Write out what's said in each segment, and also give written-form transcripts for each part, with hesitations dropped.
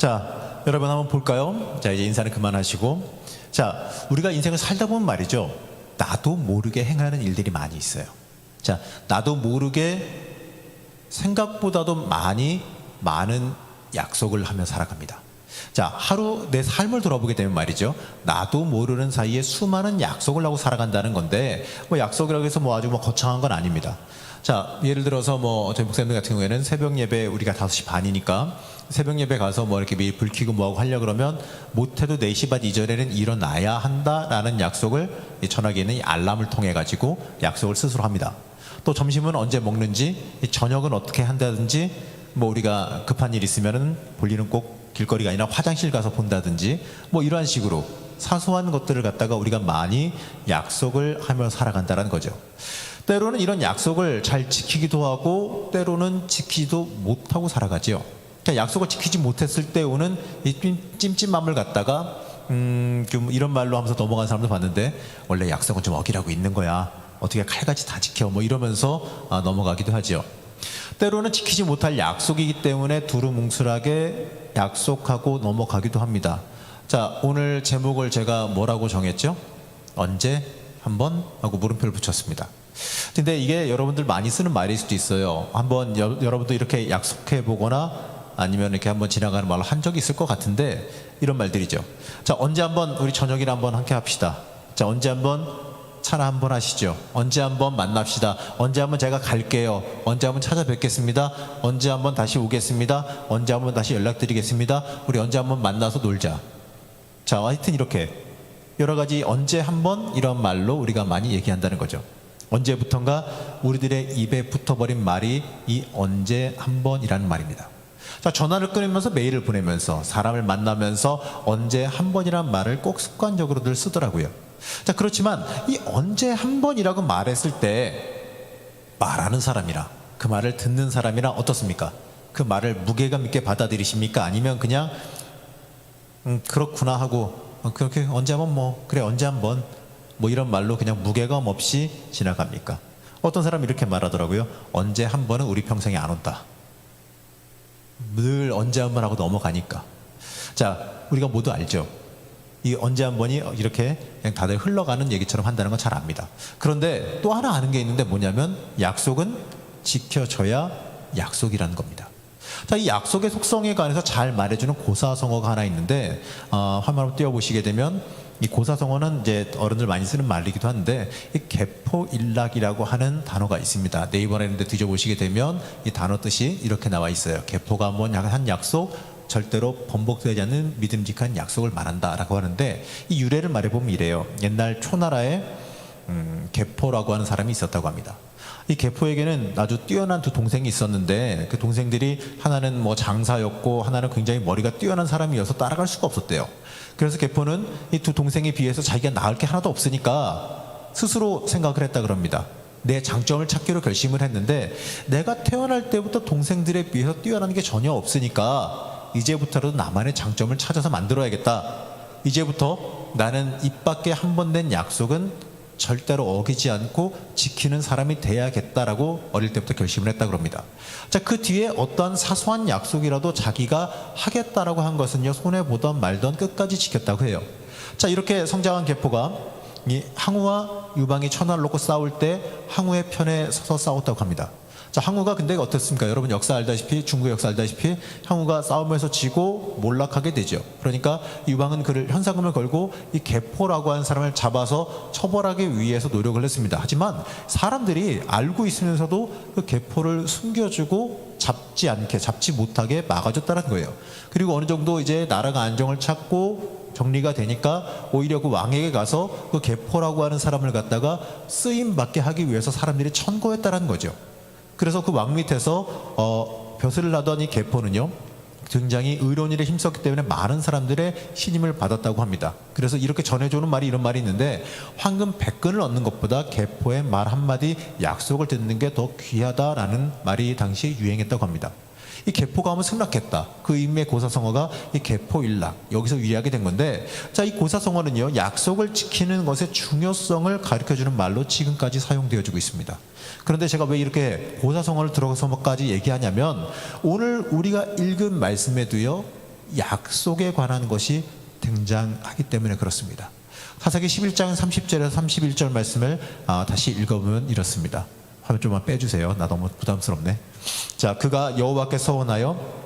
자, 여러분 한번 볼까요? 자, 이제 인사는 그만하시고. 자, 우리가 인생을 살다 보면 말이죠. 나도 모르게 행하는 일들이 많이 있어요. 자, 나도 모르게 생각보다도 많은 약속을 하며 살아갑니다. 자, 하루 내 삶을 돌아보게 되면 말이죠. 나도 모르는 사이에 수많은 약속을 하고 살아간다는 건데, 뭐 약속이라고 해서 뭐 아주 뭐 거창한 건 아닙니다. 자, 예를 들어서 뭐 저희 목사님들 같은 경우에는 새벽 예배 우리가 5시 반이니까 새벽 예배 가서 뭐 이렇게 미리 불 켜고 뭐하고 하려고 그러면 못해도 4시 반 이전에는 일어나야 한다라는 약속을 이 전화기에 있는 이 알람을 통해 가지고 약속을 스스로 합니다. 또 점심은 언제 먹는지, 이 저녁은 어떻게 한다든지, 뭐 우리가 급한 일 있으면은 볼일은 꼭 길거리가 아니라 화장실 가서 본다든지, 뭐 이러한 식으로 사소한 것들을 갖다가 우리가 많이 약속을 하며 살아간다는 거죠. 때로는 이런 약속을 잘 지키기도 하고 때로는 지키지도 못하고 살아가죠. 그러니까 약속을 지키지 못했을 때 오는 이 찜찜함을 갖다가 좀 이런 말로 하면서 넘어간 사람도 봤는데, 원래 약속은 좀 어기라고 있는 거야, 어떻게 칼같이 다 지켜, 뭐 이러면서 넘어가기도 하죠. 때로는 지키지 못할 약속이기 때문에 두루뭉술하게 약속하고 넘어가기도 합니다. 자, 오늘 제목을 제가 뭐라고 정했죠? 언제 한번 하고 물음표를 붙였습니다. 근데 이게 여러분들 많이 쓰는 말일 수도 있어요. 한번 여러분도 이렇게 약속해 보거나 아니면 이렇게 한번 지나가는 말로 한 적이 있을 것 같은데, 이런 말들이죠. 자, 언제 한번 우리 저녁이나 한번 함께 합시다. 자, 언제 한번 차나 한번 하시죠. 언제 한번 만납시다. 언제 한번 제가 갈게요. 언제 한번 찾아뵙겠습니다. 언제 한번 다시 오겠습니다. 언제 한번 다시 연락드리겠습니다. 우리 언제 한번 만나서 놀자. 자, 하여튼 이렇게 여러 가지 언제 한번 이런 말로 우리가 많이 얘기한다는 거죠. 언제부턴가 우리들의 입에 붙어버린 말이 이 언제 한번이라는 말입니다. 자, 전화를 끊으면서 메일을 보내면서 사람을 만나면서 언제 한번이라는 말을 꼭 습관적으로들 쓰더라고요. 자, 그렇지만 이 언제 한번이라고 말했을 때 말하는 사람이나 그 말을 듣는 사람이나 어떻습니까? 그 말을 무게감 있게 받아들이십니까? 아니면 그냥 그렇구나 하고 그렇게 언제 한번 뭐 그래 언제 한번 뭐 이런 말로 그냥 무게감 없이 지나갑니까? 어떤 사람이 이렇게 말하더라고요. 언제 한 번은 우리 평생에 안 온다. 늘 언제 한 번 하고 넘어가니까. 자, 우리가 모두 알죠. 이 언제 한 번이 이렇게 그냥 다들 흘러가는 얘기처럼 한다는 건 잘 압니다. 그런데 또 하나 아는 게 있는데 뭐냐면 약속은 지켜져야 약속이라는 겁니다. 자, 이 약속의 속성에 관해서 잘 말해주는 고사성어가 하나 있는데 화면 한번 띄워보시게 되면 이 고사성어는 이제 어른들 많이 쓰는 말이기도 한데 이 개포일락이라고 하는 단어가 있습니다. 네이버에 있는데 뒤져보시게 되면 이 단어 뜻이 이렇게 나와 있어요. 개포가 뭐 한 약속, 절대로 번복되지 않는 믿음직한 약속을 말한다라고 하는데, 이 유래를 말해보면 이래요. 옛날 초나라에 개포라고 하는 사람이 있었다고 합니다. 이 개포에게는 아주 뛰어난 두 동생이 있었는데 그 동생들이 하나는 뭐 장사였고 하나는 굉장히 머리가 뛰어난 사람이어서 따라갈 수가 없었대요. 그래서 개포는 이 두 동생에 비해서 자기가 나을 게 하나도 없으니까 스스로 생각을 했다 그럽니다. 내 장점을 찾기로 결심을 했는데 내가 태어날 때부터 동생들에 비해서 뛰어난 게 전혀 없으니까 이제부터라도 나만의 장점을 찾아서 만들어야겠다. 이제부터 나는 입 밖에 한 번 낸 약속은 절대로 어기지 않고 지키는 사람이 돼야겠다라고 어릴 때부터 결심을 했다 그럽니다. 자, 그 뒤에 어떠한 사소한 약속이라도 자기가 하겠다라고 한 것은요, 손해보던 말던 끝까지 지켰다고 해요. 자, 이렇게 성장한 개포가 이 항우와 유방이 천하를 놓고 싸울 때 항우의 편에 서서 싸웠다고 합니다. 자, 항우가 근데 어떻습니까? 여러분 역사 알다시피, 중국 역사 알다시피 항우가 싸움에서 지고 몰락하게 되죠. 그러니까 유방은 그를 현상금을 걸고 이 개포라고 하는 사람을 잡아서 처벌하기 위해서 노력을 했습니다. 하지만 사람들이 알고 있으면서도 그 개포를 숨겨주고 잡지 못하게 막아줬다는 거예요. 그리고 어느 정도 이제 나라가 안정을 찾고 정리가 되니까 오히려 그 왕에게 가서 그 개포라고 하는 사람을 갖다가 쓰임 받게 하기 위해서 사람들이 천거했다는 거죠. 그래서 그 왕 밑에서 벼슬을 하던 이 개포는요, 굉장히 의로운 일에 힘썼기 때문에 많은 사람들의 신임을 받았다고 합니다. 그래서 이렇게 전해주는 말이 이런 말이 있는데, 황금 100근을 얻는 것보다 개포의 말 한마디 약속을 듣는 게 더 귀하다라는 말이 당시 유행했다고 합니다. 이 개포가 하면 승낙했다. 그 의미의 고사성어가 이 개포일락, 여기서 유래하게 된 건데, 자, 이 고사성어는요, 약속을 지키는 것의 중요성을 가르쳐주는 말로 지금까지 사용되어지고 있습니다. 그런데 제가 왜 이렇게 고사성어를 들어가서까지 얘기하냐면, 오늘 우리가 읽은 말씀에도요, 약속에 관한 것이 등장하기 때문에 그렇습니다. 사사기 11장 30절에서 31절 말씀을 다시 읽어보면 이렇습니다. 화면 좀만 빼주세요. 나 너무 부담스럽네. 자, 그가 여호와께 서원하여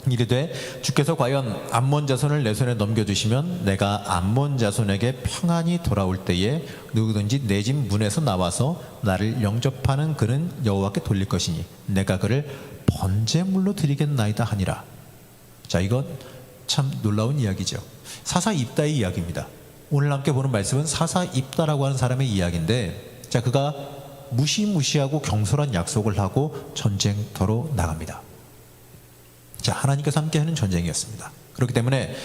이르되 주께서 과연 암몬 자손을 내 손에 넘겨주시면 내가 암몬 자손에게 평안히 돌아올 때에 누구든지 내 집 문에서 나와서 나를 영접하는 그는 여호와께 돌릴 것이니 내가 그를 번제물로 드리겠나이다 하니라. 자, 이건 참 놀라운 이야기죠. 사사 입다의 이야기입니다. 오늘 함께 보는 말씀은 사사 입다라고 하는 사람의 이야기인데, 자, 그가 무시무시하고 경솔한 약속을 하고 전쟁터로 나갑니다. 자, 하나님께서 함께 하는 전쟁이었습니다. 그렇기 때문에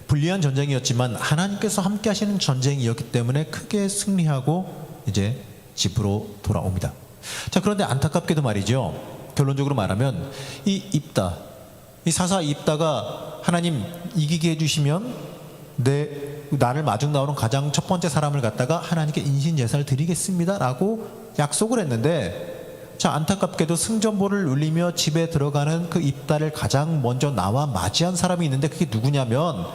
불리한 전쟁이었지만 하나님께서 함께 하시는 전쟁이었기 때문에 크게 승리하고 이제 집으로 돌아옵니다. 자, 그런데 안타깝게도 말이죠. 결론적으로 말하면 이 사사 입다가 하나님 이기게 해주시면 나를 마중 나오는 가장 첫 번째 사람을 갖다가 하나님께 인신제사를 드리겠습니다 라고 약속을 했는데, 자, 안타깝게도 승전보를 울리며 집에 들어가는 그 입다를 가장 먼저 나와 맞이한 사람이 있는데 그게 누구냐면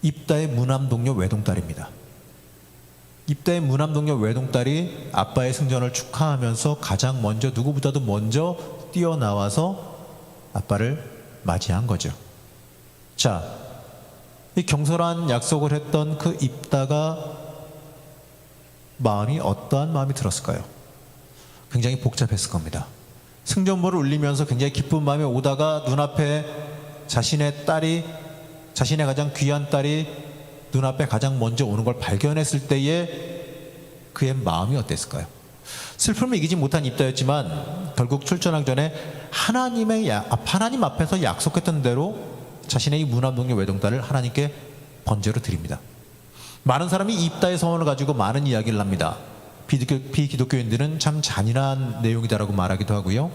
입다의 무남동료 외동딸입니다. 입다의 무남동료 외동딸이 아빠의 승전을 축하하면서 가장 먼저, 누구보다도 먼저 뛰어나와서 아빠를 맞이한 거죠. 자, 이 경솔한 약속을 했던 그 입다가 마음이 어떠한 마음이 들었을까요? 굉장히 복잡했을 겁니다. 승전보를 울리면서 굉장히 기쁜 마음에 오다가 눈앞에 자신의 가장 귀한 딸이 눈앞에 가장 먼저 오는 걸 발견했을 때에 그의 마음이 어땠을까요? 슬픔을 이기지 못한 입다였지만 결국 출전하기 전에 하나님 앞에서 약속했던 대로 자신의 이 무남동료 외동딸을 하나님께 번제로 드립니다. 많은 사람이 입다의 서원을 가지고 많은 이야기를 합니다. 비기독교인들은 참 잔인한 내용이다라고 말하기도 하고요.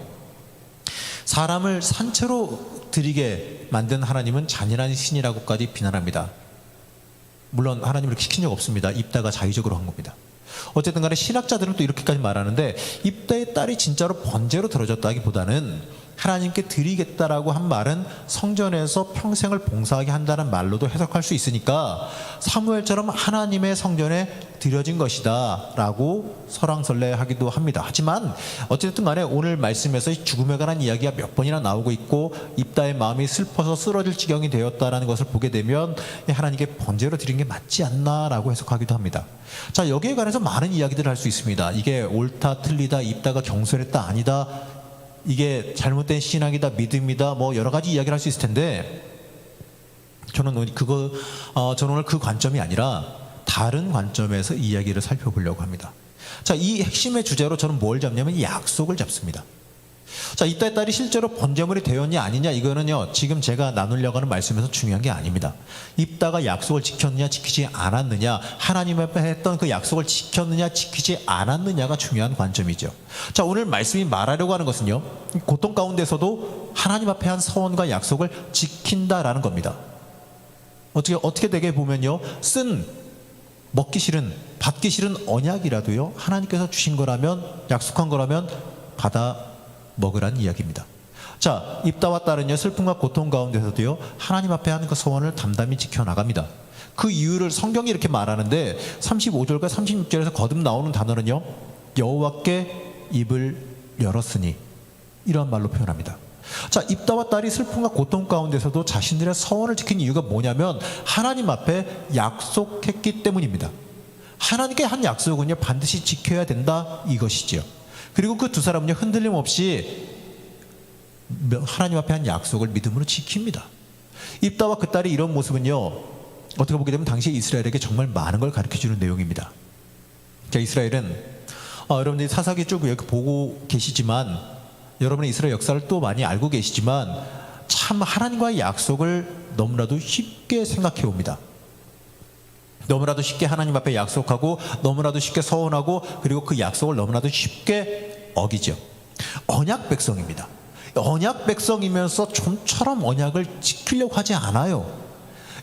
사람을 산채로 드리게 만든 하나님은 잔인한 신이라고까지 비난합니다. 물론 하나님을 시킨 적 없습니다. 입다가 자의적으로 한 겁니다. 어쨌든 간에 신학자들은 또 이렇게까지 말하는데, 입다의 딸이 진짜로 번제로 들어졌다기보다는 하나님께 드리겠다라고 한 말은 성전에서 평생을 봉사하게 한다는 말로도 해석할 수 있으니까 사무엘처럼 하나님의 성전에 드려진 것이다 라고 설왕설래하기도 합니다. 하지만 어쨌든 간에 오늘 말씀에서 죽음에 관한 이야기가 몇 번이나 나오고 있고 입다의 마음이 슬퍼서 쓰러질 지경이 되었다라는 것을 보게 되면 하나님께 번제로 드린 게 맞지 않나 라고 해석하기도 합니다. 자, 여기에 관해서 많은 이야기들을 할 수 있습니다. 이게 옳다 틀리다, 입다가 경솔했다 아니다, 이게 잘못된 신앙이다 믿음이다, 뭐 여러 가지 이야기를 할 수 있을 텐데 저는 오늘 그 관점이 아니라 다른 관점에서 이야기를 살펴보려고 합니다. 자, 이 핵심의 주제로 저는 뭘 잡냐면 약속을 잡습니다. 자, 입다의 딸이 실제로 번제물이 되었냐 아니냐, 이거는요 지금 제가 나누려고 하는 말씀에서 중요한 게 아닙니다. 입다가 약속을 지켰느냐 지키지 않았느냐, 하나님 앞에 했던 그 약속을 지켰느냐 지키지 않았느냐가 중요한 관점이죠. 자, 오늘 말씀이 말하려고 하는 것은요, 고통 가운데서도 하나님 앞에 한 서원과 약속을 지킨다라는 겁니다. 어떻게 되게 보면요, 먹기 싫은, 받기 싫은 언약이라도요 하나님께서 주신 거라면, 약속한 거라면 받아 먹으란 이야기입니다. 자, 입다와 딸은요 슬픔과 고통 가운데서도요 하나님 앞에 하는 그 소원을 담담히 지켜나갑니다. 그 이유를 성경이 이렇게 말하는데 35절과 36절에서 거듭 나오는 단어는요, 여호와께 입을 열었으니, 이런 말로 표현합니다. 자, 입다와 딸이 슬픔과 고통 가운데서도 자신들의 서원을 지킨 이유가 뭐냐면 하나님 앞에 약속했기 때문입니다. 하나님께 한 약속은요 반드시 지켜야 된다, 이것이지요. 그리고 그 두 사람은요 흔들림 없이 하나님 앞에 한 약속을 믿음으로 지킵니다. 입다와 그 딸의 이런 모습은요 어떻게 보게 되면 당시 이스라엘에게 정말 많은 걸 가르쳐주는 내용입니다. 자, 이스라엘은 여러분들이 사사기 쭉 이렇게 보고 계시지만, 여러분의 이스라엘 역사를 또 많이 알고 계시지만 참 하나님과의 약속을 너무나도 쉽게 생각해 옵니다. 너무나도 쉽게 하나님 앞에 약속하고 너무나도 쉽게 서원하고, 그리고 그 약속을 너무나도 쉽게 어기죠. 언약 백성입니다. 언약 백성이면서 좀처럼 언약을 지키려고 하지 않아요.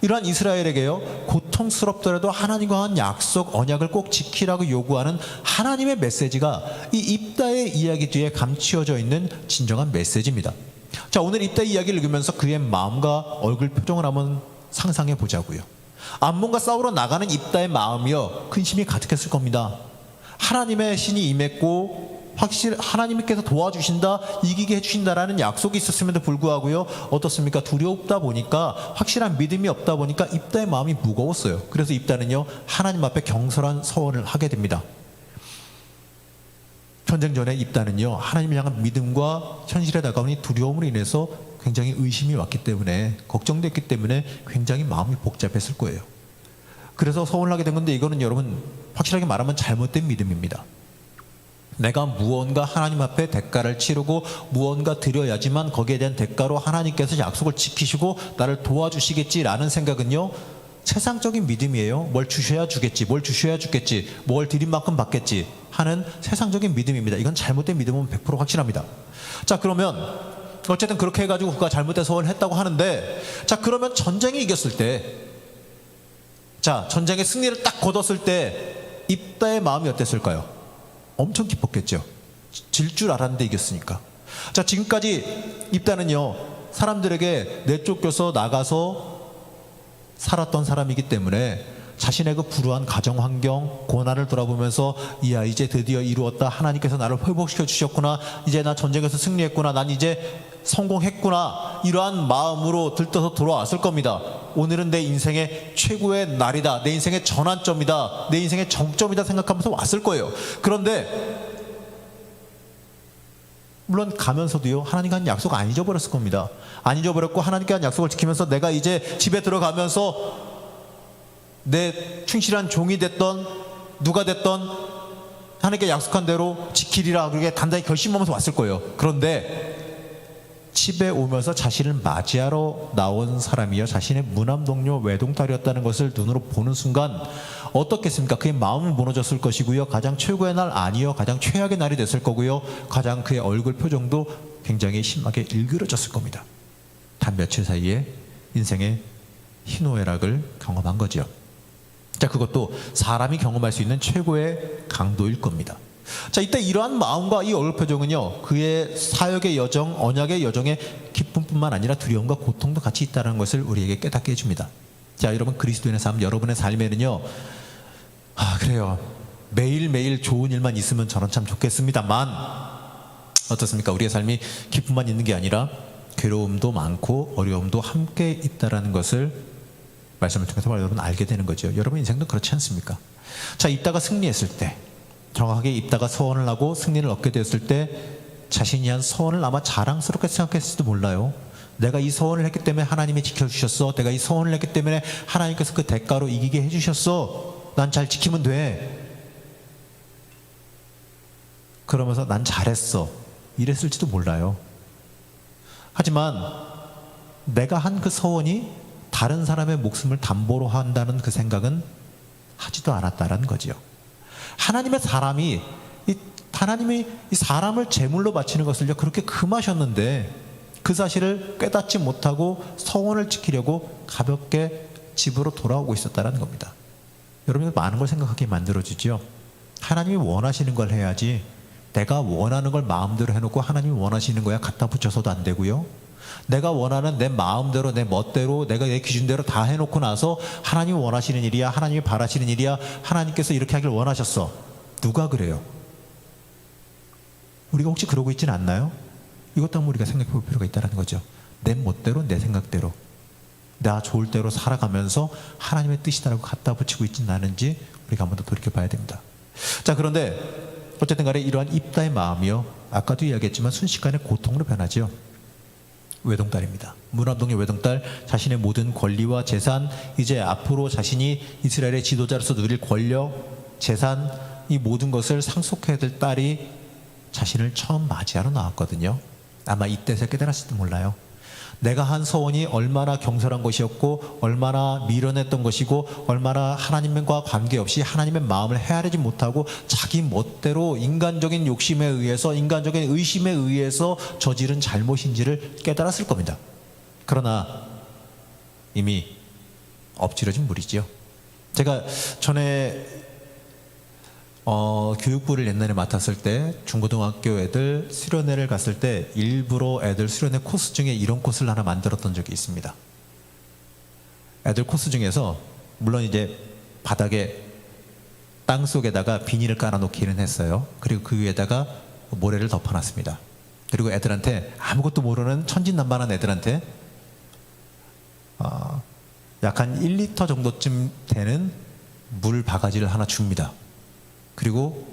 이러한 이스라엘에게요 고통스럽더라도 하나님과 한 약속, 언약을 꼭 지키라고 요구하는 하나님의 메시지가 이 입다의 이야기 뒤에 감추어져 있는 진정한 메시지입니다. 자, 오늘 입다 이야기를 읽으면서 그의 마음과 얼굴 표정을 한번 상상해 보자고요. 암몬과 싸우러 나가는 입다의 마음이요, 근심이 가득했을 겁니다. 하나님의 신이 임했고 하나님께서 도와주신다, 이기게 해주신다라는 약속이 있었음에도 불구하고요, 어떻습니까? 두렵다 보니까, 확실한 믿음이 없다 보니까 입다의 마음이 무거웠어요. 그래서 입다는요, 하나님 앞에 경솔한 서원을 하게 됩니다. 전쟁 전에 입다는요, 하나님을 향한 믿음과 현실에 다가오니 두려움으로 인해서 굉장히 의심이 왔기 때문에, 걱정됐기 때문에 굉장히 마음이 복잡했을 거예요. 그래서 서원을 하게 된 건데, 이거는 여러분 확실하게 말하면 잘못된 믿음입니다. 내가 무언가 하나님 앞에 대가를 치르고 무언가 드려야지만 거기에 대한 대가로 하나님께서 약속을 지키시고 나를 도와주시겠지라는 생각은요, 세상적인 믿음이에요. 뭘 주셔야 주겠지, 뭘 주셔야 주겠지, 뭘 드린 만큼 받겠지 하는 세상적인 믿음입니다. 이건 잘못된 믿음은 100% 확실합니다. 자, 그러면 어쨌든 그렇게 해가지고 그가 잘못된 서원을 했다고 하는데, 자, 그러면 전쟁이 이겼을 때, 자, 전쟁의 승리를 딱 거뒀을 때 입다의 마음이 어땠을까요? 엄청 기뻤겠죠. 질 줄 알았는데 이겼으니까. 자, 지금까지 입다는요, 사람들에게 내쫓겨서 나가서 살았던 사람이기 때문에 자신의 그 불우한 가정 환경, 고난을 돌아보면서, 이야, 이제 드디어 이루었다, 하나님께서 나를 회복시켜 주셨구나, 이제 나 전쟁에서 승리했구나, 난 이제 성공했구나, 이러한 마음으로 들떠서 돌아왔을 겁니다. 오늘은 내 인생의 최고의 날이다, 내 인생의 전환점이다, 내 인생의 정점이다 생각하면서 왔을 거예요. 그런데 물론 가면서도요, 하나님과 한 약속 안 잊어버렸을 겁니다. 안 잊어버렸고 하나님께 한 약속을 지키면서 내가 이제 집에 들어가면서 내 충실한 종이 됐던 누가 됐던 하나님께 약속한 대로 지키리라, 그렇게 단단히 결심하면서 왔을 거예요. 그런데 집에 오면서 자신을 맞이하러 나온 사람이요, 자신의 무남동료 외동딸이었다는 것을 눈으로 보는 순간 어떻겠습니까? 그의 마음은 무너졌을 것이고요, 가장 최고의 날 아니요, 가장 최악의 날이 됐을 거고요, 가장 그의 얼굴 표정도 굉장히 심하게 일그러졌을 겁니다. 단 며칠 사이에 인생의 희노애락을 경험한 거죠. 자, 그것도 사람이 경험할 수 있는 최고의 강도일 겁니다. 자, 이때 이러한 마음과 이 얼굴 표정은요, 그의 사역의 여정, 언약의 여정에 기쁨뿐만 아니라 두려움과 고통도 같이 있다는 것을 우리에게 깨닫게 해줍니다. 자, 여러분, 그리스도인의 삶, 여러분의 삶에는요, 그래요, 매일매일 좋은 일만 있으면 저는 참 좋겠습니다만, 어떻습니까? 우리의 삶이 기쁨만 있는 게 아니라 괴로움도 많고 어려움도 함께 있다는 것을 말씀을 통해서 여러분 알게 되는 거죠. 여러분 인생도 그렇지 않습니까? 자, 입다가 승리했을 때, 정확하게 입다가 서원을 하고 승리를 얻게 되었을 때, 자신이 한 서원을 아마 자랑스럽게 생각했을지도 몰라요. 내가 이 서원을 했기 때문에 하나님이 지켜주셨어, 내가 이 서원을 했기 때문에 하나님께서 그 대가로 이기게 해주셨어, 난 잘 지키면 돼, 그러면서 난 잘했어, 이랬을지도 몰라요. 하지만 내가 한 그 서원이 다른 사람의 목숨을 담보로 한다는 그 생각은 하지도 않았다라는 거죠. 하나님이 이 사람을 제물로 바치는 것을요, 그렇게 금하셨는데 그 사실을 깨닫지 못하고 서원을 지키려고 가볍게 집으로 돌아오고 있었다는 겁니다. 여러분이 많은 걸 생각하게 만들어주죠. 하나님이 원하시는 걸 해야지, 내가 원하는 걸 마음대로 해놓고 하나님이 원하시는 거야 갖다 붙여서도 안 되고요, 내가 원하는 내 마음대로 내 멋대로 내가 내 기준대로 다 해놓고 나서 하나님이 원하시는 일이야, 하나님이 바라시는 일이야, 하나님께서 이렇게 하길 원하셨어, 누가 그래요? 우리가 혹시 그러고 있지는 않나요? 이것도 한번 우리가 생각해 볼 필요가 있다는 거죠. 내 멋대로 내 생각대로 나 좋을 대로 살아가면서 하나님의 뜻이다라고 갖다 붙이고 있지는 않은지 우리가 한번 더 돌이켜 봐야 됩니다. 자, 그런데 어쨌든 간에 이러한 입다의 마음이요, 아까도 이야기했지만 순식간에 고통으로 변하죠. 외동딸입니다. 무남동의 외동딸, 자신의 모든 권리와 재산, 이제 앞으로 자신이 이스라엘의 지도자로서 누릴 권력, 재산, 이 모든 것을 상속해야 될 딸이 자신을 처음 맞이하러 나왔거든요. 아마 이때서 깨달았을지도 몰라요. 내가 한 서원이 얼마나 경솔한 것이었고, 얼마나 미련했던 것이고, 얼마나 하나님과 관계없이 하나님의 마음을 헤아리지 못하고 자기 멋대로 인간적인 욕심에 의해서, 인간적인 의심에 의해서 저지른 잘못인지를 깨달았을 겁니다. 그러나 이미 엎질러진 물이죠. 제가 전에 교육부를 옛날에 맡았을 때 중고등학교 애들 수련회를 갔을 때 일부러 애들 수련회 코스 중에 이런 코스를 하나 만들었던 적이 있습니다. 애들 코스 중에서 물론 이제 바닥에 땅 속에다가 비닐을 깔아놓기는 했어요. 그리고 그 위에다가 모래를 덮어놨습니다. 그리고 애들한테 아무것도 모르는 천진난만한 애들한테 약 한 1리터 정도쯤 되는 물 바가지를 하나 줍니다. 그리고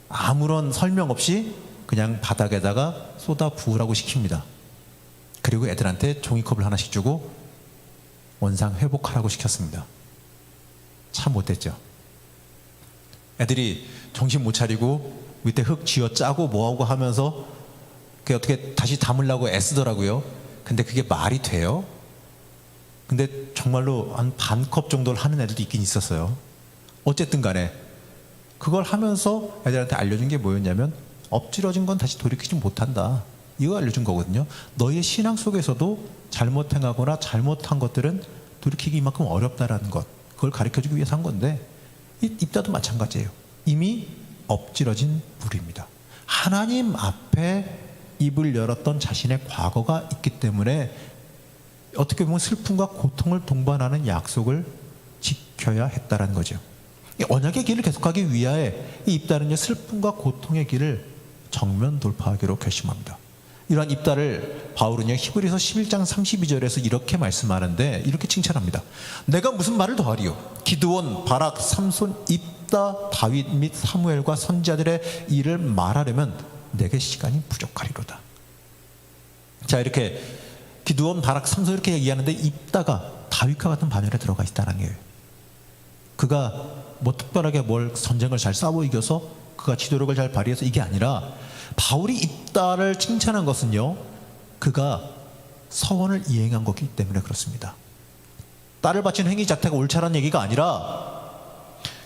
아무런 설명 없이 그냥 바닥에다가 쏟아 부으라고 시킵니다. 그리고 애들한테 종이컵을 하나씩 주고 원상 회복하라고 시켰습니다. 참 못됐죠. 애들이 정신 못 차리고 밑에 흙 쥐어 짜고 뭐하고 하면서 그게 어떻게 다시 담으려고 애쓰더라고요. 근데 그게 말이 돼요? 근데 정말로 한 반 컵 정도를 하는 애들도 있긴 있었어요. 어쨌든 간에 그걸 하면서 애들한테 알려준 게 뭐였냐면 엎질러진 건 다시 돌이키지 못한다. 이거 알려준 거거든요. 너희의 신앙 속에서도 잘못 행하거나 잘못한 것들은 돌이키기 이만큼 어렵다라는 것, 그걸 가르쳐주기 위해서 한 건데 입다도 마찬가지예요. 이미 엎질러진 물입니다. 하나님 앞에 입을 열었던 자신의 과거가 있기 때문에 어떻게 보면 슬픔과 고통을 동반하는 약속을 지켜야 했다라는 거죠. 언약의 길을 계속하기 위하여 이 입다는요, 슬픔과 고통의 길을 정면 돌파하기로 결심합니다. 이러한 입다를 바울은요, 히브리서 11장 32절에서 이렇게 말씀하는데 이렇게 칭찬합니다. 내가 무슨 말을 더하리요? 기드온, 바락, 삼손, 입다, 다윗 및 사무엘과 선지자들의 일을 말하려면 내게 시간이 부족하리로다. 자, 이렇게 기드온, 바락, 삼손 이렇게 얘기하는데 입다가 다윗과 같은 반열에 들어가 있다는 거예요. 그가 뭐 특별하게 뭘 전쟁을 잘 싸워 이겨서 그가 지도력을 잘 발휘해서 이게 아니라 바울이 입다를 칭찬한 것은요, 그가 서원을 이행한 거기 때문에 그렇습니다. 딸을 바친 행위 자체가 옳다는 얘기가 아니라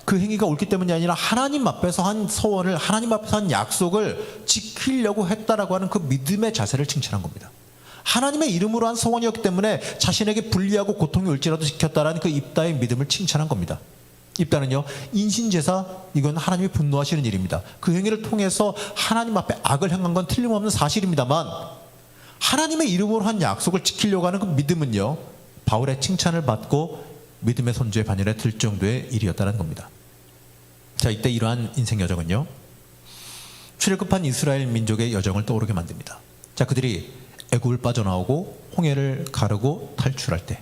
그 행위가 옳기 때문이 아니라 하나님 앞에서 한 서원을, 하나님 앞에서 한 약속을 지키려고 했다라고 하는 그 믿음의 자세를 칭찬한 겁니다. 하나님의 이름으로 한 서원이었기 때문에 자신에게 불리하고 고통이 올지라도 지켰다라는 그 입다의 믿음을 칭찬한 겁니다. 입다는요, 인신제사, 이건 하나님이 분노하시는 일입니다. 그 행위를 통해서 하나님 앞에 악을 행한 건 틀림없는 사실입니다만 하나님의 이름으로 한 약속을 지키려고 하는 그 믿음은요, 바울의 칭찬을 받고 믿음의 선조의 반열에 들 정도의 일이었다는 겁니다. 자, 이때 이러한 인생 여정은요, 출애굽한 이스라엘 민족의 여정을 떠오르게 만듭니다. 자, 그들이 애굽을 빠져나오고 홍해를 가르고 탈출할 때,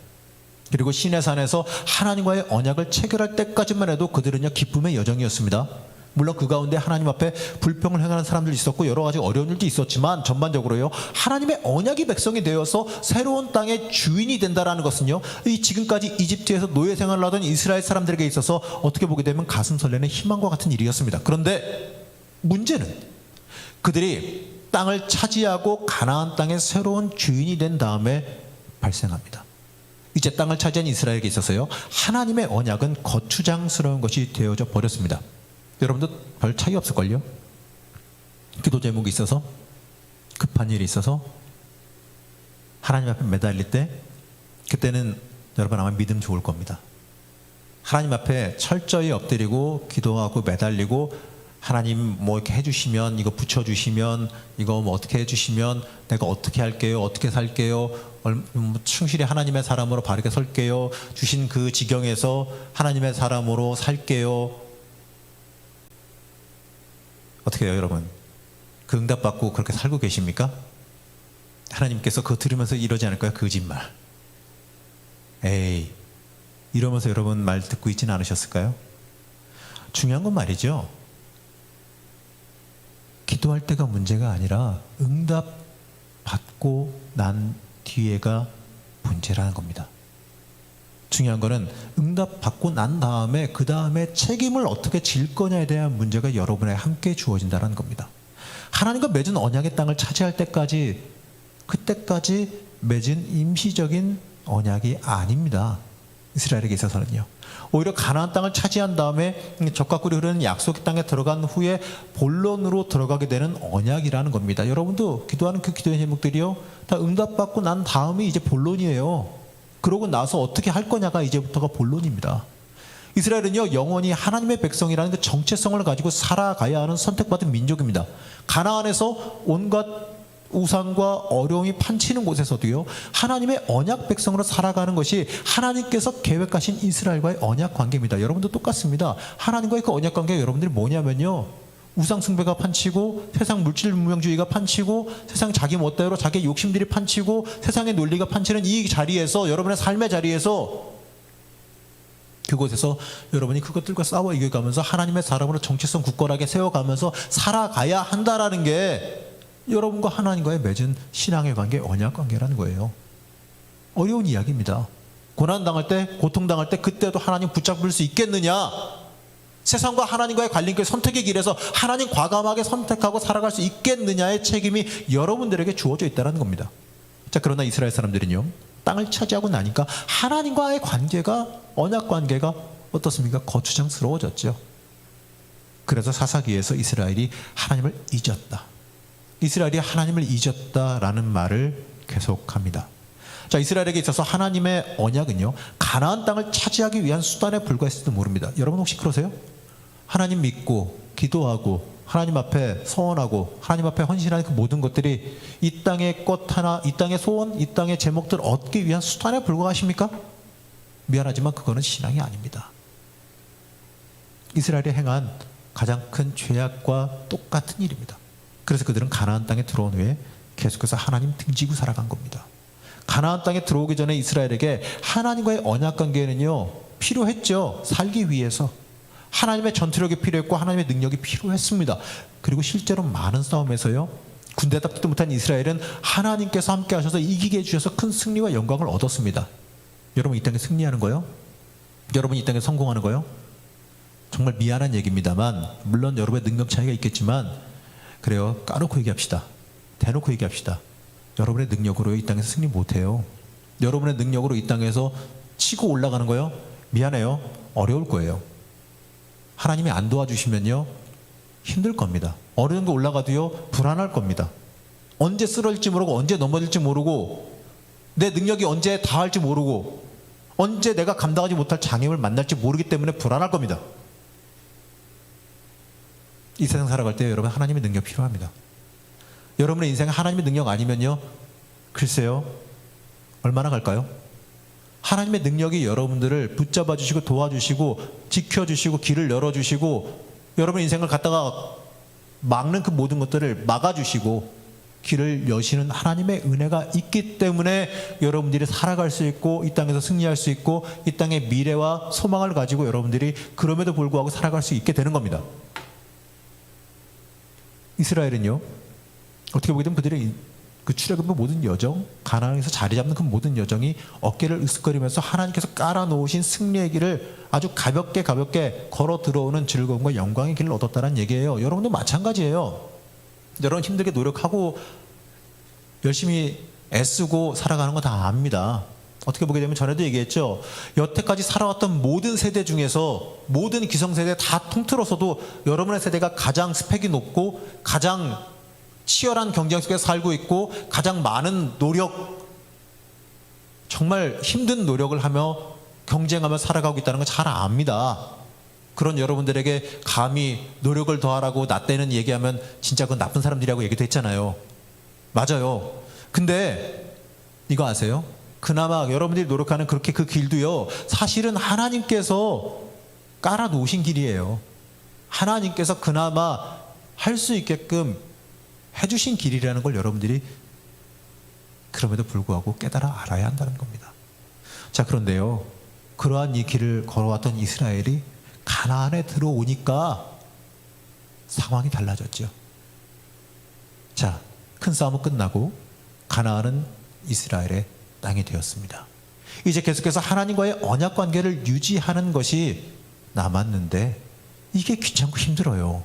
그리고 시내산에서 하나님과의 언약을 체결할 때까지만 해도 그들은요, 기쁨의 여정이었습니다. 물론 그 가운데 하나님 앞에 불평을 행하는 사람들도 있었고 여러 가지 어려운 일도 있었지만 전반적으로요, 하나님의 언약이 백성이 되어서 새로운 땅의 주인이 된다라는 것은요, 이 지금까지 이집트에서 노예 생활을 하던 이스라엘 사람들에게 있어서 어떻게 보게 되면 가슴 설레는 희망과 같은 일이었습니다. 그런데 문제는 그들이 땅을 차지하고 가나안 땅의 새로운 주인이 된 다음에 발생합니다. 이제 땅을 차지한 이스라엘에게 있어서요, 하나님의 언약은 거추장스러운 것이 되어져 버렸습니다. 여러분도 별 차이 없을걸요? 기도 제목이 있어서, 급한 일이 있어서 하나님 앞에 매달릴 때, 그때는 여러분 아마 믿음 좋을 겁니다. 하나님 앞에 철저히 엎드리고 기도하고 매달리고, 하나님 뭐 이렇게 해주시면, 이거 붙여주시면, 이거 뭐 어떻게 해주시면 내가 어떻게 할게요, 어떻게 살게요, 충실히 하나님의 사람으로 바르게 설게요, 주신 그 지경에서 하나님의 사람으로 살게요. 어떻게 해요, 여러분? 그 응답받고 그렇게 살고 계십니까? 하나님께서 그거 들으면서 이러지 않을까요? 거짓말. 에이, 이러면서 여러분 말 듣고 있지는 않으셨을까요? 중요한 건 말이죠, 기도할 때가 문제가 아니라 응답 받고 난 뒤에가 문제라는 겁니다. 중요한 거는 응답 받고 난 다음에 그 다음에 책임을 어떻게 질 거냐에 대한 문제가 여러분에 함께 주어진다는 겁니다. 하나님과 맺은 언약의 땅을 차지할 때까지, 그때까지 맺은 임시적인 언약이 아닙니다. 이스라엘에게 있어서는요. 오히려 가나안 땅을 차지한 다음에 적과 꿀이 흐르는 약속의 땅에 들어간 후에 본론으로 들어가게 되는 언약이라는 겁니다. 여러분도 기도하는 그 기도의 제목들이요, 다 응답받고 난 다음이 이제 본론이에요. 그러고 나서 어떻게 할 거냐가 이제부터가 본론입니다. 이스라엘은요, 영원히 하나님의 백성이라는 그 정체성을 가지고 살아가야 하는 선택받은 민족입니다. 가나안에서 온갖 우상과 어려움이 판치는 곳에서도요, 하나님의 언약 백성으로 살아가는 것이 하나님께서 계획하신 이스라엘과의 언약 관계입니다. 여러분도 똑같습니다. 하나님과의 그 언약 관계가 여러분들이 뭐냐면요, 우상 숭배가 판치고, 세상 물질 문명주의가 판치고, 세상 자기 멋대로 자기 욕심들이 판치고, 세상의 논리가 판치는 이 자리에서, 여러분의 삶의 자리에서, 그곳에서 여러분이 그것들과 싸워 이겨가면서 하나님의 사람으로 정체성 굳건하게 세워가면서 살아가야 한다라는 게 여러분과 하나님과의 맺은 신앙의 관계, 언약 관계라는 거예요. 어려운 이야기입니다. 고난당할 때, 고통당할 때 그때도 하나님 붙잡을 수 있겠느냐? 세상과 하나님과의 관련된 선택의 길에서 하나님 과감하게 선택하고 살아갈 수 있겠느냐의 책임이 여러분들에게 주어져 있다는 겁니다. 자, 그러나 이스라엘 사람들은요, 땅을 차지하고 나니까 하나님과의 관계가, 언약 관계가 어떻습니까? 거추장스러워졌죠. 그래서 사사기에서 이스라엘이 하나님을 잊었다, 이스라엘이 하나님을 잊었다라는 말을 계속합니다. 자, 이스라엘에게 있어서 하나님의 언약은요, 가나안 땅을 차지하기 위한 수단에 불과했을지도 모릅니다. 여러분 혹시 그러세요? 하나님 믿고 기도하고 하나님 앞에 서원하고 하나님 앞에 헌신하는 그 모든 것들이 이 땅의 것 하나, 이 땅의 소원, 이 땅의 제목들 얻기 위한 수단에 불과하십니까? 미안하지만 그거는 신앙이 아닙니다. 이스라엘이 행한 가장 큰 죄악과 똑같은 일입니다. 그래서 그들은 가나안 땅에 들어온 후에 계속해서 하나님 등지고 살아간 겁니다. 가나안 땅에 들어오기 전에 이스라엘에게 하나님과의 언약 관계는요, 필요했죠. 살기 위해서 하나님의 전투력이 필요했고 하나님의 능력이 필요했습니다. 그리고 실제로 많은 싸움에서요, 군대답지도 못한 이스라엘은 하나님께서 함께 하셔서 이기게 해주셔서 큰 승리와 영광을 얻었습니다. 여러분 이 땅에 승리하는 거요? 여러분 이 땅에 성공하는 거요? 정말 미안한 얘기입니다만, 물론 여러분의 능력 차이가 있겠지만, 그래요, 까놓고 얘기합시다. 대놓고 얘기합시다. 여러분의 능력으로 이 땅에서 승리 못해요. 여러분의 능력으로 이 땅에서 치고 올라가는 거요? 미안해요, 어려울 거예요. 하나님이 안 도와주시면요, 힘들 겁니다. 어려운 거 올라가도요, 불안할 겁니다. 언제 쓰러질지 모르고, 언제 넘어질지 모르고, 내 능력이 언제 다할지 모르고, 언제 내가 감당하지 못할 장애물 만날지 모르기 때문에 불안할 겁니다. 이 세상 살아갈 때 여러분 하나님의 능력 필요합니다. 여러분의 인생에 하나님의 능력 아니면요, 글쎄요, 얼마나 갈까요? 하나님의 능력이 여러분들을 붙잡아 주시고 도와주시고 지켜주시고 길을 열어주시고 여러분의 인생을 갖다가 막는 그 모든 것들을 막아주시고 길을 여시는 하나님의 은혜가 있기 때문에 여러분들이 살아갈 수 있고 이 땅에서 승리할 수 있고 이 땅의 미래와 소망을 가지고 여러분들이 그럼에도 불구하고 살아갈 수 있게 되는 겁니다. 이스라엘은요, 어떻게 보게 되면 그들의 그 출애굽의 모든 여정, 가나안에서 자리 잡는 그 모든 여정이 어깨를 으쓱거리면서 하나님께서 깔아놓으신 승리의 길을 아주 가볍게 걸어 들어오는 즐거움과 영광의 길을 얻었다는 얘기예요. 여러분도 마찬가지예요. 여러분 힘들게 노력하고 열심히 애쓰고 살아가는 거 다 압니다. 어떻게 보게 되면 전에도 얘기했죠. 여태까지 살아왔던 모든 세대 중에서 모든 기성세대 다 통틀어서도 여러분의 세대가 가장 스펙이 높고 가장 치열한 경쟁 속에 살고 있고 가장 많은 노력, 정말 힘든 노력을 하며 경쟁하며 살아가고 있다는 걸 잘 압니다. 그런 여러분들에게 감히 노력을 더하라고 나 때는 얘기하면 진짜 그건 나쁜 사람들이라고 얘기도 했잖아요. 맞아요. 근데 이거 아세요? 그나마 여러분들이 노력하는 그렇게 그 길도요, 사실은 하나님께서 깔아놓으신 길이에요. 하나님께서 그나마 할 수 있게끔 해주신 길이라는 걸 여러분들이 그럼에도 불구하고 깨달아 알아야 한다는 겁니다. 자, 그런데요, 그러한 이 길을 걸어왔던 이스라엘이 가나안에 들어오니까 상황이 달라졌죠. 자, 큰 싸움은 끝나고 가나안은 이스라엘의 땅이 되었습니다. 이제 계속해서 하나님과의 언약 관계를 유지하는 것이 남았는데 이게 귀찮고 힘들어요.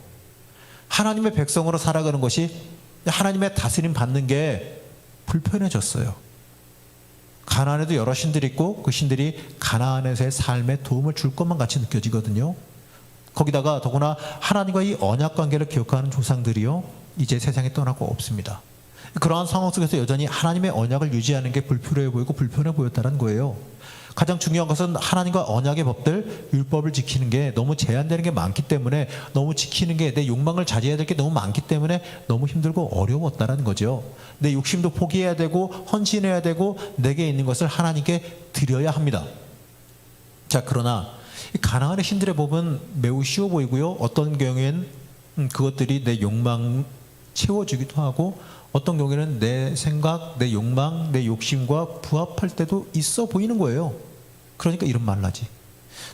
하나님의 백성으로 살아가는 것이, 하나님의 다스림 받는 게 불편해졌어요. 가나안에도 여러 신들이 있고 그 신들이 가나안에서의 삶에 도움을 줄 것만 같이 느껴지거든요. 거기다가 더구나 하나님과 이 언약 관계를 기억하는 조상들이요, 이제 세상에 떠나고 없습니다. 그러한 상황 속에서 여전히 하나님의 언약을 유지하는 게 불필요해 보이고 불편해 보였다는 거예요. 가장 중요한 것은 하나님과 언약의 법들, 율법을 지키는 게 너무 제한되는 게 많기 때문에, 너무 지키는 게, 내 욕망을 자제해야 될 게 너무 많기 때문에 너무 힘들고 어려웠다라는 거죠. 내 욕심도 포기해야 되고 헌신해야 되고 내게 있는 것을 하나님께 드려야 합니다. 자, 그러나 가나안의 신들의 법은 매우 쉬워 보이고요. 어떤 경우에는 그것들이 내 욕망 채워주기도 하고, 어떤 경우에는 내 생각, 내 욕망, 내 욕심과 부합할 때도 있어 보이는 거예요. 그러니까 이런 말을 하지.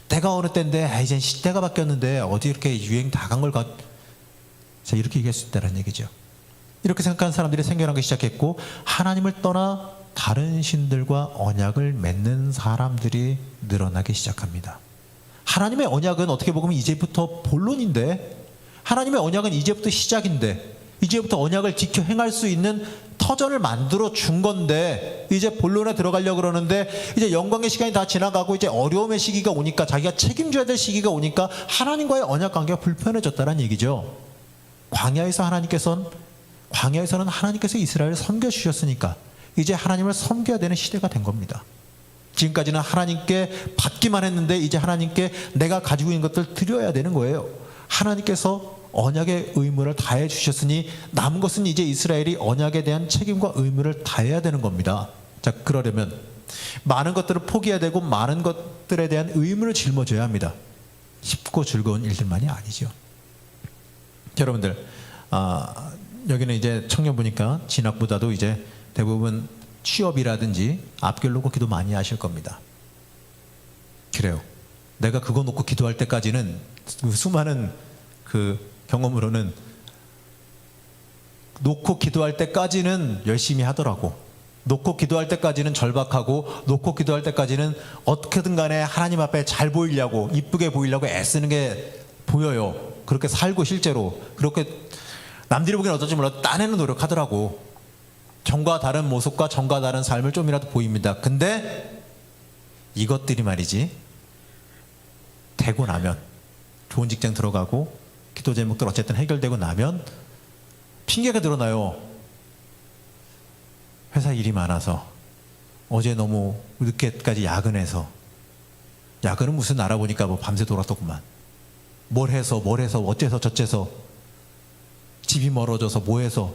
때가 어느 때인데, 이젠 시대가 바뀌었는데 어디 이렇게 유행 다 간 걸 자, 이렇게 얘기할 수 있다는 얘기죠. 이렇게 생각하는 사람들이 생겨나기 시작했고, 하나님을 떠나 다른 신들과 언약을 맺는 사람들이 늘어나기 시작합니다. 하나님의 언약은 어떻게 보면 이제부터 본론인데, 하나님의 언약은 이제부터 시작인데, 이제부터 언약을 지켜 행할 수 있는 터전을 만들어 준 건데, 이제 본론에 들어가려고 그러는데, 이제 영광의 시간이 다 지나가고 이제 어려움의 시기가 오니까, 자기가 책임져야 될 시기가 오니까 하나님과의 언약 관계가 불편해졌다는 얘기죠. 광야에서는 하나님께서 이스라엘을 섬겨주셨으니까 이제 하나님을 섬겨야 되는 시대가 된 겁니다. 지금까지는 하나님께 받기만 했는데, 이제 하나님께 내가 가지고 있는 것들 드려야 되는 거예요. 하나님께서 언약의 의무를 다해 주셨으니 남은 것은 이제 이스라엘이 언약에 대한 책임과 의무를 다해야 되는 겁니다. 자, 그러려면 많은 것들을 포기해야 되고 많은 것들에 대한 의무를 짊어져야 합니다. 쉽고 즐거운 일들만이 아니죠. 여러분들, 여기는 이제 청년 보니까 진학보다도 이제 대부분 취업이라든지 앞길 놓고 기도 많이 하실 겁니다. 그래요. 내가 그거 놓고 기도할 때까지는, 수많은 그 경험으로는 놓고 기도할 때까지는 열심히 하더라고. 놓고 기도할 때까지는 절박하고, 놓고 기도할 때까지는 어떻게든 간에 하나님 앞에 잘 보이려고, 이쁘게 보이려고 애쓰는 게 보여요. 그렇게 살고 실제로 그렇게 남들이 보기엔 어떨지 몰라도 딴에는 노력하더라고. 전과 다른 모습과 전과 다른 삶을 좀이라도 보입니다. 근데 이것들이 말이지, 되고 나면, 좋은 직장 들어가고 기도 제목들 어쨌든 해결되고 나면 핑계가 늘어나요. 회사 일이 많아서, 어제 너무 늦게까지 야근해서, 야근은 무슨 알아보니까 뭐 밤새 돌았더구만. 뭘 해서 어째서 저째서, 집이 멀어져서 뭐해서,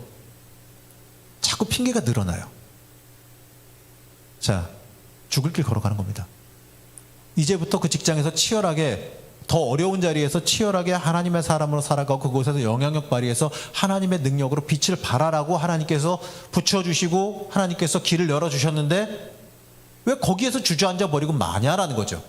자꾸 핑계가 늘어나요. 자, 죽을 길 걸어가는 겁니다. 이제부터 그 직장에서 치열하게, 더 어려운 자리에서 치열하게 하나님의 사람으로 살아가고, 그곳에서 영향력 발휘해서 하나님의 능력으로 빛을 발하라고 하나님께서 붙여주시고 하나님께서 길을 열어주셨는데, 왜 거기에서 주저앉아 버리고 마냐라는 거죠.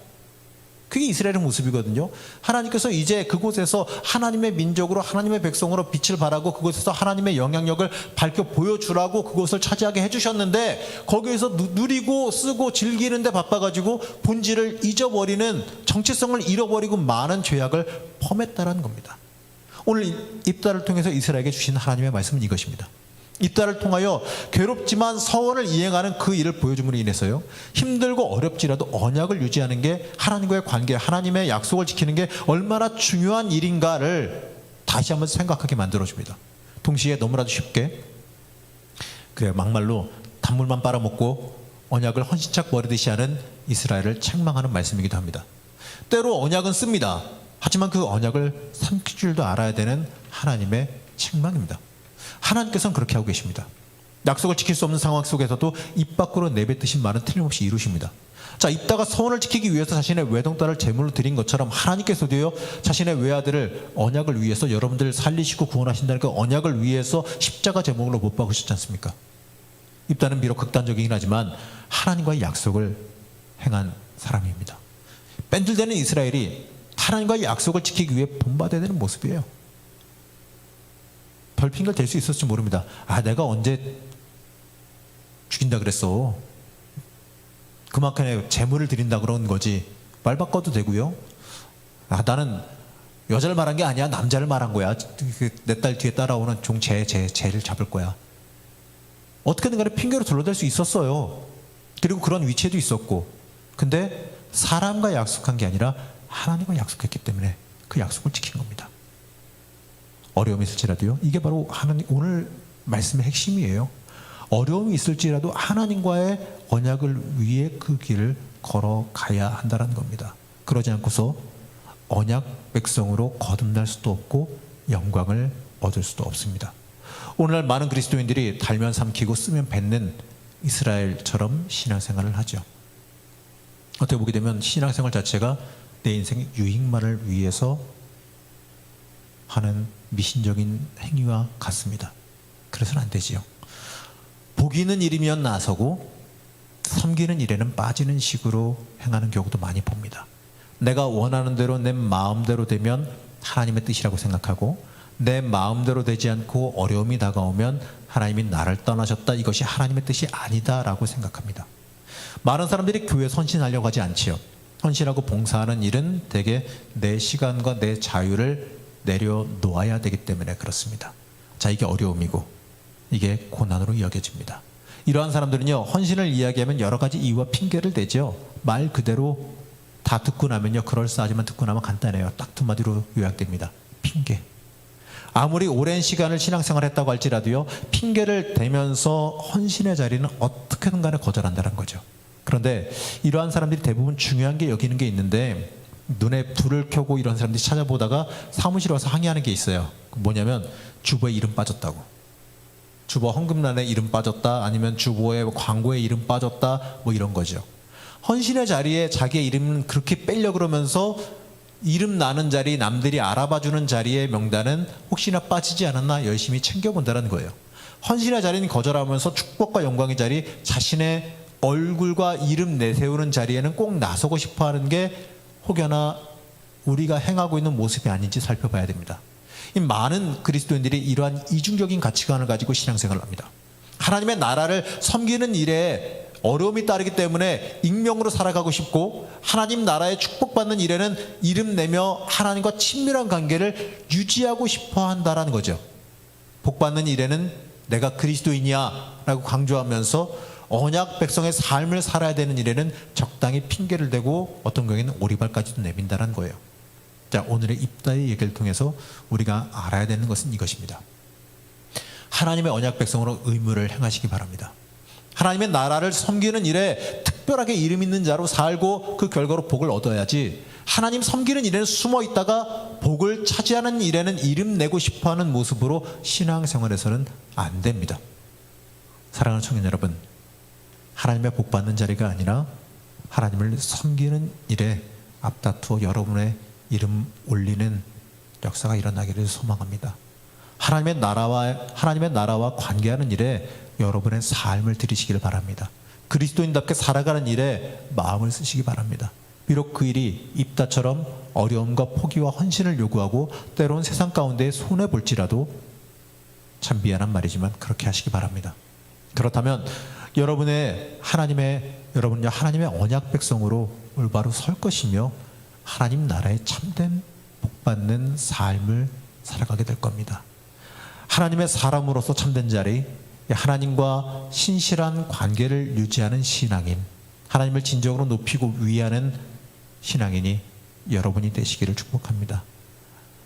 그게 이스라엘의 모습이거든요. 하나님께서 이제 그곳에서 하나님의 민족으로, 하나님의 백성으로 빛을 발하고 그곳에서 하나님의 영향력을 밝혀 보여주라고 그곳을 차지하게 해주셨는데, 거기에서 누리고 쓰고 즐기는 데 바빠가지고 본질을 잊어버리는, 정체성을 잃어버리고 많은 죄악을 범했다는 겁니다. 오늘 입다를 통해서 이스라엘에게 주신 하나님의 말씀은 이것입니다. 입다를 통하여 괴롭지만 서원을 이행하는 그 일을 보여줌으로 인해서요, 힘들고 어렵지라도 언약을 유지하는 게, 하나님과의 관계, 하나님의 약속을 지키는 게 얼마나 중요한 일인가를 다시 한번 생각하게 만들어줍니다. 동시에 너무나도 쉽게, 그래 막말로 단물만 빨아먹고 언약을 헌신짝 버리듯이 하는 이스라엘을 책망하는 말씀이기도 합니다. 때로 언약은 씁니다. 하지만 그 언약을 삼킬 줄도 알아야 되는 하나님의 책망입니다. 하나님께서는 그렇게 하고 계십니다. 약속을 지킬 수 없는 상황 속에서도 입 밖으로 내뱉으신 말은 틀림없이 이루십니다. 자, 입다가 서원을 지키기 위해서 자신의 외동딸을 제물로 드린 것처럼, 하나님께서도요, 자신의 외아들을 언약을 위해서, 여러분들 살리시고 구원하신다는 그 언약을 위해서 십자가 제물로 못 박으셨지 않습니까? 입다는 비록 극단적이긴 하지만 하나님과의 약속을 행한 사람입니다. 뺀질대는 이스라엘이 하나님과의 약속을 지키기 위해 본받아야 되는 모습이에요. 별 핑계를 댈 수 있었을지 모릅니다. 내가 언제 죽인다 그랬어. 그만큼의 재물을 드린다 그런 거지. 말 바꿔도 되고요. 나는 여자를 말한 게 아니야. 남자를 말한 거야. 내 딸 뒤에 따라오는 쟤를 잡을 거야. 어떻게든 간에 핑계로 둘러댈 수 있었어요. 그리고 그런 위치에도 있었고. 근데 사람과 약속한 게 아니라 하나님과 약속했기 때문에 그 약속을 지킨 겁니다. 어려움이 있을지라도요, 이게 바로 하나님 오늘 말씀의 핵심이에요. 어려움이 있을지라도 하나님과의 언약을 위해 그 길을 걸어가야 한다는 겁니다. 그러지 않고서 언약 백성으로 거듭날 수도 없고 영광을 얻을 수도 없습니다. 오늘날 많은 그리스도인들이 달면 삼키고 쓰면 뱉는 이스라엘처럼 신앙생활을 하죠. 어떻게 보게 되면 신앙생활 자체가 내 인생의 유익만을 위해서 하는 미신적인 행위와 같습니다. 그래서는 안 되지요. 복이는 일이면 나서고 섬기는 일에는 빠지는 식으로 행하는 경우도 많이 봅니다. 내가 원하는 대로 내 마음대로 되면 하나님의 뜻이라고 생각하고, 내 마음대로 되지 않고 어려움이 다가오면 하나님이 나를 떠나셨다, 이것이 하나님의 뜻이 아니다라고 생각합니다. 많은 사람들이 교회에 헌신하려고 하지 않지요. 헌신하고 봉사하는 일은 대개 내 시간과 내 자유를 내려놓아야 되기 때문에 그렇습니다. 자, 이게 어려움이고 이게 고난으로 여겨집니다. 이러한 사람들은요, 헌신을 이야기하면 여러 가지 이유와 핑계를 대죠. 말 그대로 다 듣고 나면요, 그럴싸하지만 듣고 나면 간단해요. 딱 두 마디로 요약됩니다. 핑계. 아무리 오랜 시간을 신앙생활을 했다고 할지라도요, 핑계를 대면서 헌신의 자리는 어떻게든 간에 거절한다는 거죠. 그런데 이러한 사람들이 대부분 중요한 게 여기는 게 있는데, 눈에 불을 켜고 이런 사람들이 찾아보다가 사무실에 와서 항의하는 게 있어요. 뭐냐면 주보에 이름 빠졌다고. 주보 헌금란에 이름 빠졌다, 아니면 주보에 광고에 이름 빠졌다, 뭐 이런 거죠. 헌신의 자리에 자기의 이름은 그렇게 빼려고 그러면서 이름 나는 자리, 남들이 알아봐주는 자리의 명단은 혹시나 빠지지 않았나 열심히 챙겨본다는 거예요. 헌신의 자리는 거절하면서 축복과 영광의 자리, 자신의 얼굴과 이름 내세우는 자리에는 꼭 나서고 싶어하는 게 혹여나 우리가 행하고 있는 모습이 아닌지 살펴봐야 됩니다. 이 많은 그리스도인들이 이러한 이중적인 가치관을 가지고 신앙생활을 합니다. 하나님의 나라를 섬기는 일에 어려움이 따르기 때문에 익명으로 살아가고 싶고, 하나님 나라에 축복받는 일에는 이름 내며 하나님과 친밀한 관계를 유지하고 싶어 한다는 거죠. 복받는 일에는 내가 그리스도인이야 라고 강조하면서 언약 백성의 삶을 살아야 되는 일에는 적당히 핑계를 대고 어떤 경우에는 오리발까지도 내민다는 거예요. 자, 오늘의 입다의 얘기를 통해서 우리가 알아야 되는 것은 이것입니다. 하나님의 언약 백성으로 의무를 행하시기 바랍니다. 하나님의 나라를 섬기는 일에 특별하게 이름 있는 자로 살고 그 결과로 복을 얻어야지, 하나님 섬기는 일에는 숨어 있다가 복을 차지하는 일에는 이름 내고 싶어하는 모습으로 신앙생활에서는 안 됩니다. 사랑하는 청년 여러분, 하나님의 복받는 자리가 아니라 하나님을 섬기는 일에 앞다투어 여러분의 이름 올리는 역사가 일어나기를 소망합니다. 하나님의 나라와 관계하는 일에 여러분의 삶을 들이시기를 바랍니다. 그리스도인답게 살아가는 일에 마음을 쓰시기 바랍니다. 비록 그 일이 입다처럼 어려움과 포기와 헌신을 요구하고 때로는 세상 가운데 손해볼지라도, 참 미안한 말이지만 그렇게 하시기 바랍니다. 그렇다면 여러분은요, 하나님의 언약 백성으로 올바로 설 것이며 하나님 나라의 참된 복받는 삶을 살아가게 될 겁니다. 하나님의 사람으로서 참된 자리, 하나님과 신실한 관계를 유지하는 신앙인, 하나님을 진정으로 높이고 위하는 신앙인이 여러분이 되시기를 축복합니다.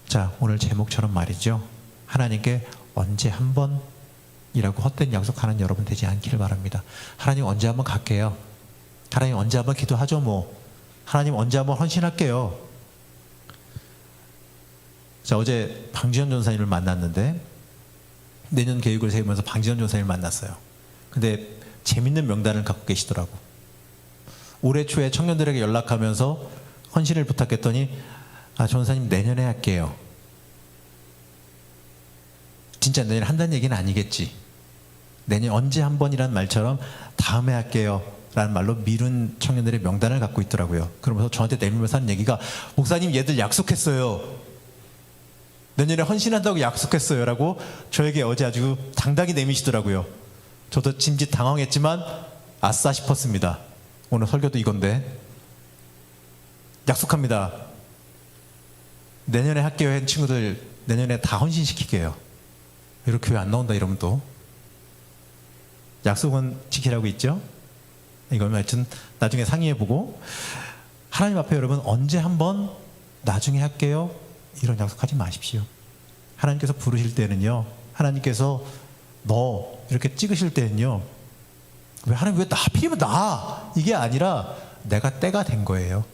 자, 오늘 제목처럼 말이죠, 하나님께 언제 한 번이라고 헛된 약속하는 여러분 되지 않기를 바랍니다. 하나님 언제 한번 갈게요. 하나님 언제 한번 기도하죠 뭐. 하나님 언제 한번 헌신할게요. 자, 어제 방지현 전사님을 만났는데, 내년 계획을 세우면서 방지현 전사님을 만났어요. 근데 재밌는 명단을 갖고 계시더라고. 올해 초에 청년들에게 연락하면서 헌신을 부탁했더니, 전사님 내년에 할게요. 진짜 내년 한다는 얘기는 아니겠지. 내년 언제 한 번이란 말처럼 다음에 할게요 라는 말로 미룬 청년들의 명단을 갖고 있더라고요. 그러면서 저한테 내밀면서 하는 얘기가, 목사님 얘들 약속했어요. 내년에 헌신한다고 약속했어요 라고 저에게 어제 아주 당당히 내미시더라고요. 저도 짐짓 당황했지만 아싸 싶었습니다. 오늘 설교도 이건데, 약속합니다. 내년에 할게요 한 친구들 내년에 다 헌신시킬게요. 이렇게 교회 안 나온다 이러면 또 약속은 지키라고 있죠. 이건 하여튼 나중에 상의해보고, 하나님 앞에 여러분 언제 한번 나중에 할게요 이런 약속하지 마십시오. 하나님께서 부르실 때는요, 하나님께서 너 이렇게 찍으실 때는요, 하나님 왜 나 하필이면 나, 이게 아니라 내가 때가 된 거예요.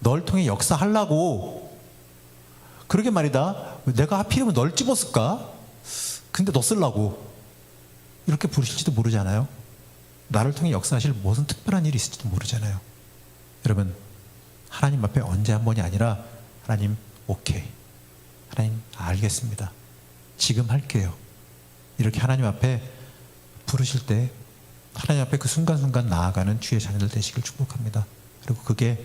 널 통해 역사하려고. 그러게 말이다. 내가 하필이면 널 집었을까? 근데 너 쓰려고. 이렇게 부르실지도 모르잖아요. 나를 통해 역사하실 무슨 특별한 일이 있을지도 모르잖아요. 여러분, 하나님 앞에 언제 한 번이 아니라 하나님 오케이, 하나님 알겠습니다, 지금 할게요, 이렇게 하나님 앞에 부르실 때 하나님 앞에 그 순간순간 나아가는 주의 자녀들 되시길 축복합니다. 그리고 그게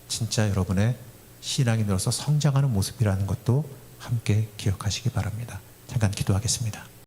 진짜 여러분의 신앙인으로서 성장하는 모습이라는 것도 함께 기억하시기 바랍니다. 잠깐 기도하겠습니다.